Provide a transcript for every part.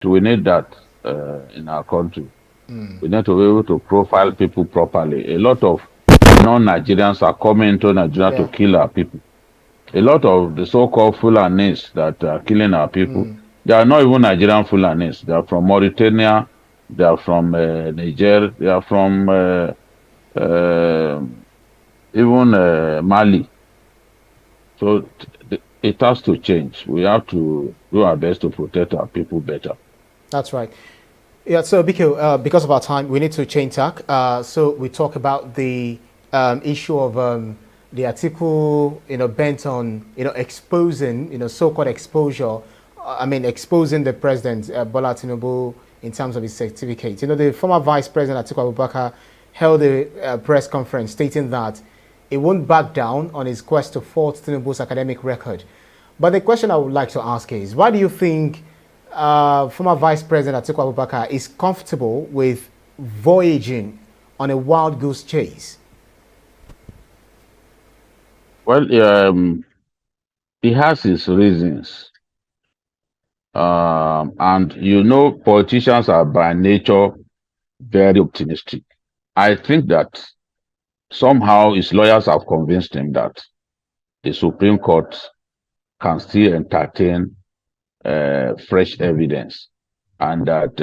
We need that in our country. Mm. We need to be able to profile people properly. A lot of non-Nigerians are coming into Nigeria to Yeah. kill our people. A lot of the so-called Fulanis that are killing our people, Mm. they are not even Nigerian Fulanis. They are from Mauritania, they are from Niger, they are from uh, even Mali. So it has to change. We have to do our best to protect our people better. That's right. Yeah, so Biko, because of our time, we need to change tack. So we talk about the issue of the article, bent on, exposing, so-called exposure. I mean, exposing the president, Bola Tinubu, in terms of his certificate. The former Vice President Atiku Abubakar held a press conference stating that he won't back down on his quest to fault Tinubu's academic record. But the question I would like to ask is, why do you think former Vice President Atiku Abubakar is comfortable with voyaging on a wild goose chase? Well, he has his reasons. And politicians are by nature very optimistic. I think that somehow his lawyers have convinced him that the Supreme Court can still entertain fresh evidence, and that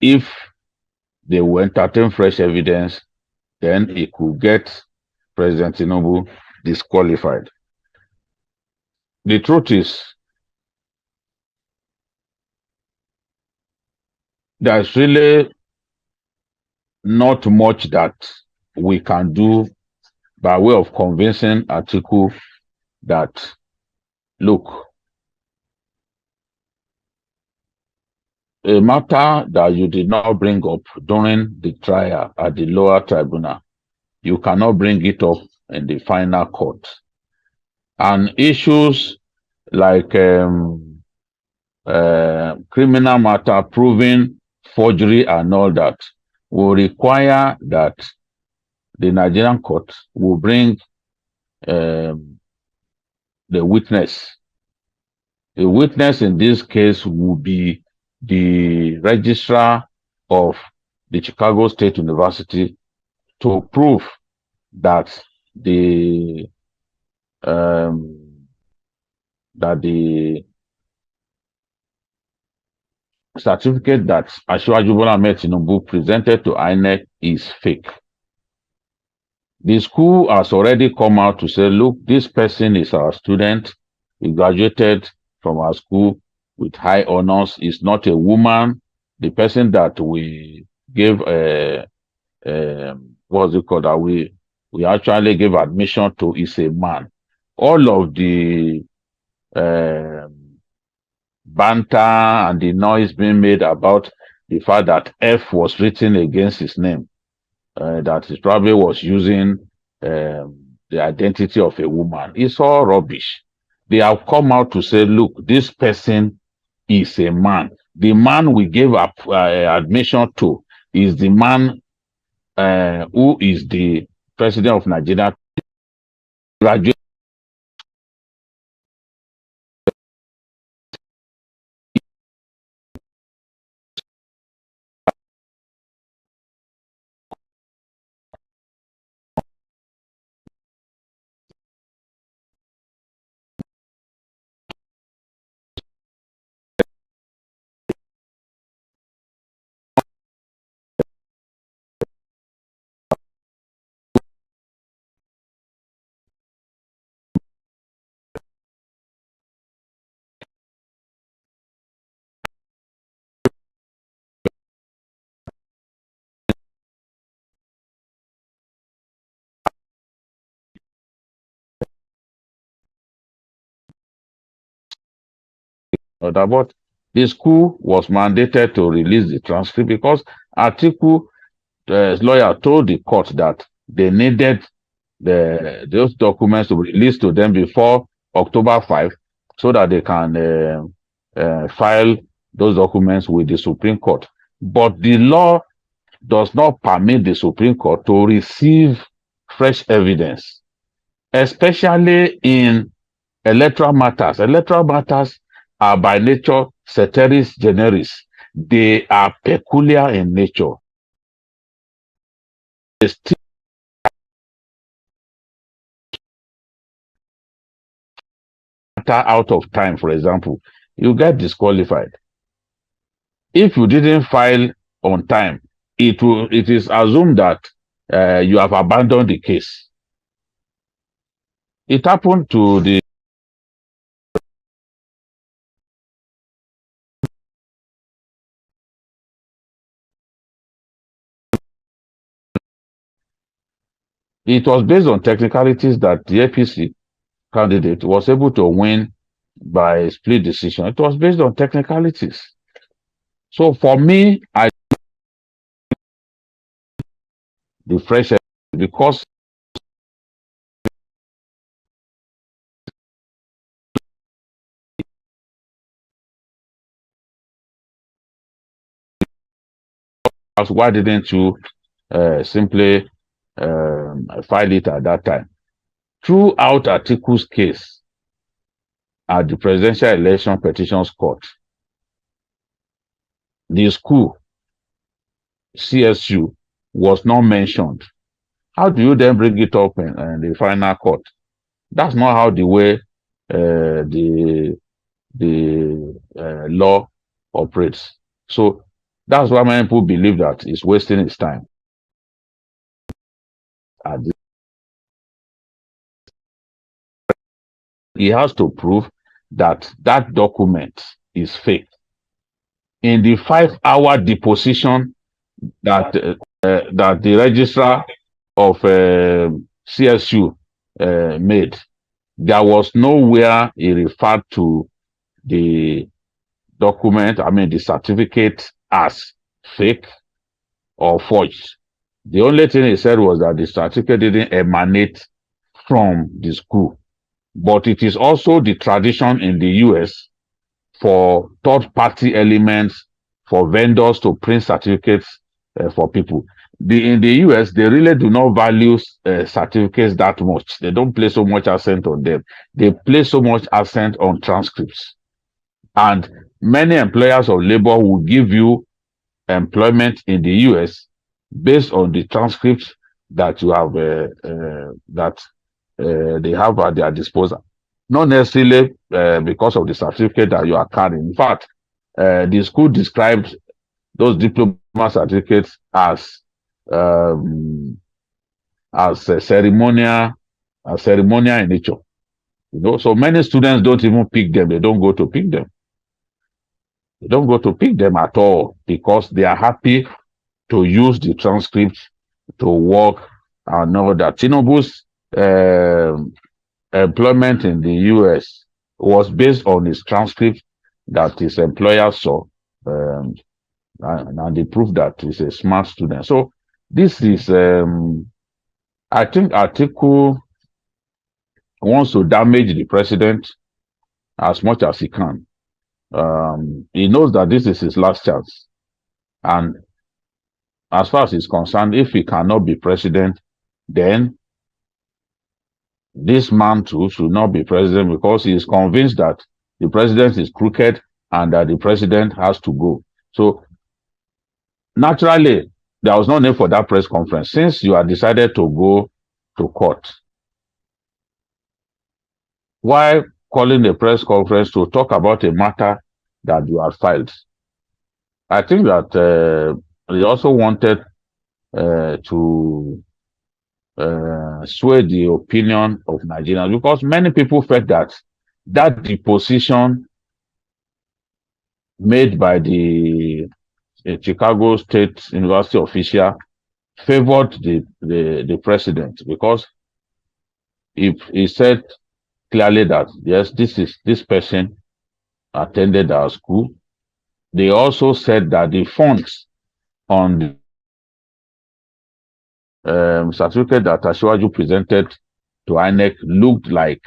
if they will entertain fresh evidence, then he could get President Tinubu disqualified. The truth is, there's really not much that we can do by way of convincing Atiku that, look, a matter that you did not bring up during the trial at the lower tribunal, you cannot bring it up in the final court. And issues like criminal matter proving forgery and all that will require that the Nigerian court will bring um, the witness. The witness in this case will be the registrar of the Chicago State University to prove that the um, that the certificate that Asiwaju Bola Ahmed Tinubu presented to INEC is fake. The school has already come out to say, look, this person is our student. He graduated from our school with high honors. Is not a woman. The person that we gave what's it called, that we actually gave admission to is a man. All of the um, banter and the noise being made about the fact that F was written against his name, that he probably was using the identity of a woman, is all rubbish. They have come out to say, look, this person is a man. The man we gave up admission to is the man who is the president of Nigeria. Graduate about the school was mandated to release the transcript because Atiku lawyer told the court that they needed those documents to be released to them before October 5 so that they can file those documents with the Supreme Court. But the law does not permit the Supreme Court to receive fresh evidence, especially in electoral matters. Electoral matters are by nature ceteris generis. They are peculiar in nature. They still matter out of time, for example, you get disqualified. If you didn't file on time, it is assumed that you have abandoned the case. It happened to the it was based on technicalities that the APC candidate was able to win by split decision. It was based on technicalities. So for me, I the fresh air because why didn't you simply file it at that time? Throughout Atiku's case at the Presidential Election Petitions Court, the school CSU was not mentioned. How do you then bring it up in the final court? That's not how the way the law operates. So that's why many people believe that it's wasting his time. He has to prove that that document is fake. In the 5-hour deposition that that the registrar of CSU made, there was nowhere he referred to the document, the certificate, as fake or forged. The only thing he said was that the certificate didn't emanate from the school. But it is also the tradition in the US for third-party elements, for vendors to print certificates for people. In the US, they really do not value certificates that much. They don't place so much accent on them. They place so much accent on transcripts. And many employers of labor will give you employment in the US based on the transcripts that you have they have at their disposal. Not necessarily because of the certificate that you are carrying. In fact, the school described those diploma certificates as ceremonial in nature. So many students don't even pick them. They don't go to pick them. They don't go to pick them at all because they are happy to use the transcript to work and know that Tinubu's employment in the US was based on his transcript that his employer saw, and they proved that he's a smart student. So this is, I think Atiku wants to damage the president as much as he can. He knows that this is his last chance. And as far as he's concerned, if he cannot be president, then this man too should not be president because he is convinced that the president is crooked and that the president has to go. So naturally, there was no need for that press conference. Since you have decided to go to court, why calling a press conference to talk about a matter that you have filed? I think that he also wanted to sway the opinion of Nigerians because many people felt that deposition made by the Chicago State University official favored the president because if he said clearly that yes, this person attended our school. They also said that the fonts on the certificate that Asiwaju presented to INEC looked like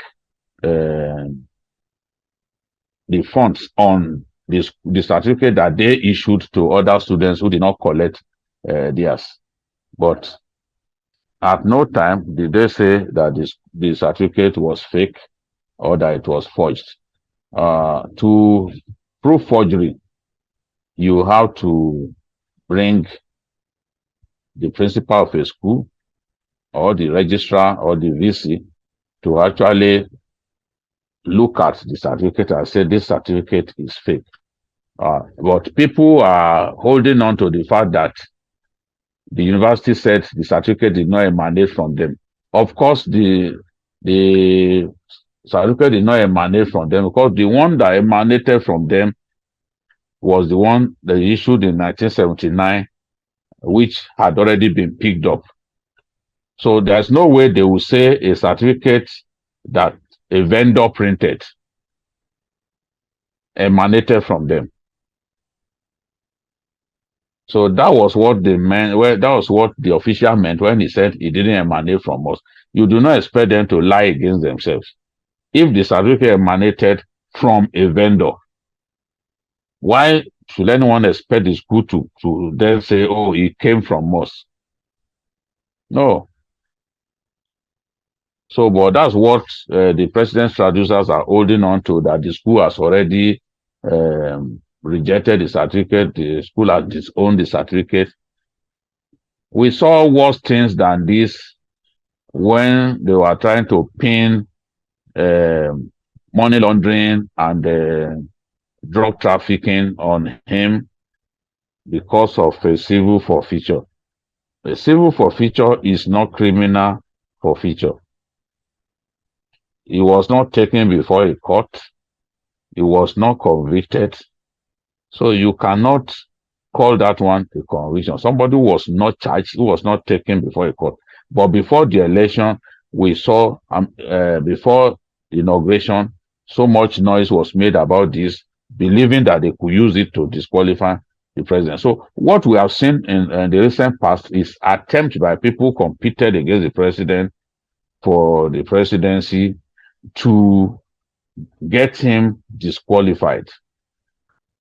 the fonts on the certificate that they issued to other students who did not collect theirs. But at no time did they say that the certificate was fake or that it was forged. To prove forgery, you have to bring the principal of a school or the registrar or the VC to actually look at the certificate and say this certificate is fake. But people are holding on to the fact that the university said the certificate did not emanate from them. Of course, the certificate did not emanate from them because the one that emanated from them was the one they issued in 1979, which had already been picked up. So there's no way they will say a certificate that a vendor printed emanated from them. So that was what they meant. Well, that was what the official meant when he said it didn't emanate from us. You do not expect them to lie against themselves. If the certificate emanated from a vendor, why should anyone expect the school to then say, oh, it came from us? No. So, but that's what the president's traducers are holding on to, that the school has already rejected the certificate, the school has disowned the certificate. We saw worse things than this when they were trying to pin money laundering and drug trafficking on him because of a civil forfeiture. A civil forfeiture is not criminal forfeiture. He was not taken before a court. He was not convicted. So you cannot call that one a conviction. Somebody who was not charged, who was not taken before a court. But before the election, we saw, before the inauguration, so much noise was made about this, believing that they could use it to disqualify the president. So what we have seen in the recent past is attempts by people who competed against the president for the presidency to get him disqualified.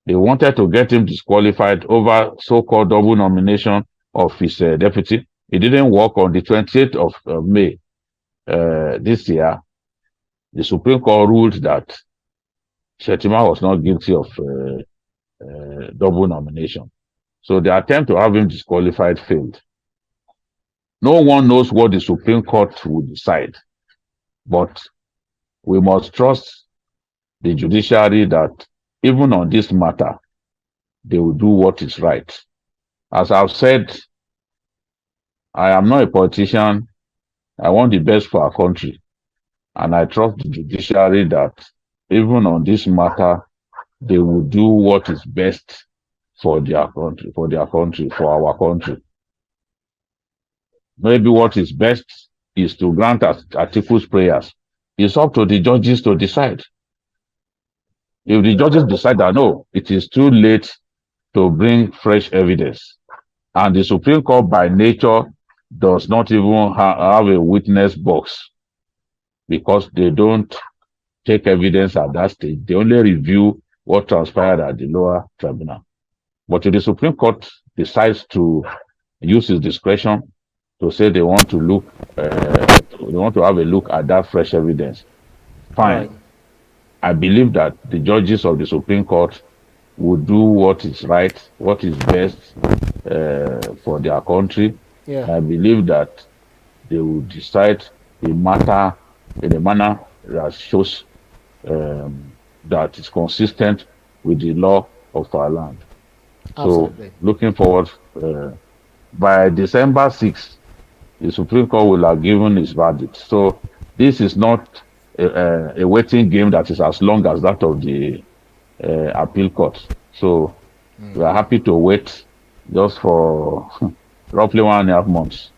They wanted to get him disqualified over so-called double nomination of his deputy. It didn't work. On the 28th of May this year. The Supreme Court ruled that Shettima was not guilty of double nomination. So the attempt to have him disqualified failed. No one knows what the Supreme Court will decide, but we must trust the judiciary that even on this matter, they will do what is right. As I've said, I am not a politician. I want the best for our country. And I trust the judiciary that even on this matter, they will do what is best for their country, for our country. Maybe what is best is to grant Atiku's prayers. It's up to the judges to decide. If the judges decide that no, it is too late to bring fresh evidence, and the Supreme Court by nature does not even have a witness box because they don't take evidence at that stage. They only review what transpired at the lower tribunal. But if the Supreme Court decides to use its discretion to say they want to look, they want to have a look at that fresh evidence, fine. Right. I believe that the judges of the Supreme Court will do what is right, what is best for their country. Yeah. I believe that they will decide the matter in a manner that shows that is consistent with the law of our land. Absolutely. So, looking forward, by December 6th, the Supreme Court will have given its verdict. So, this is not a waiting game that is as long as that of the appeal court. So, we are happy to wait just for roughly 1.5 months.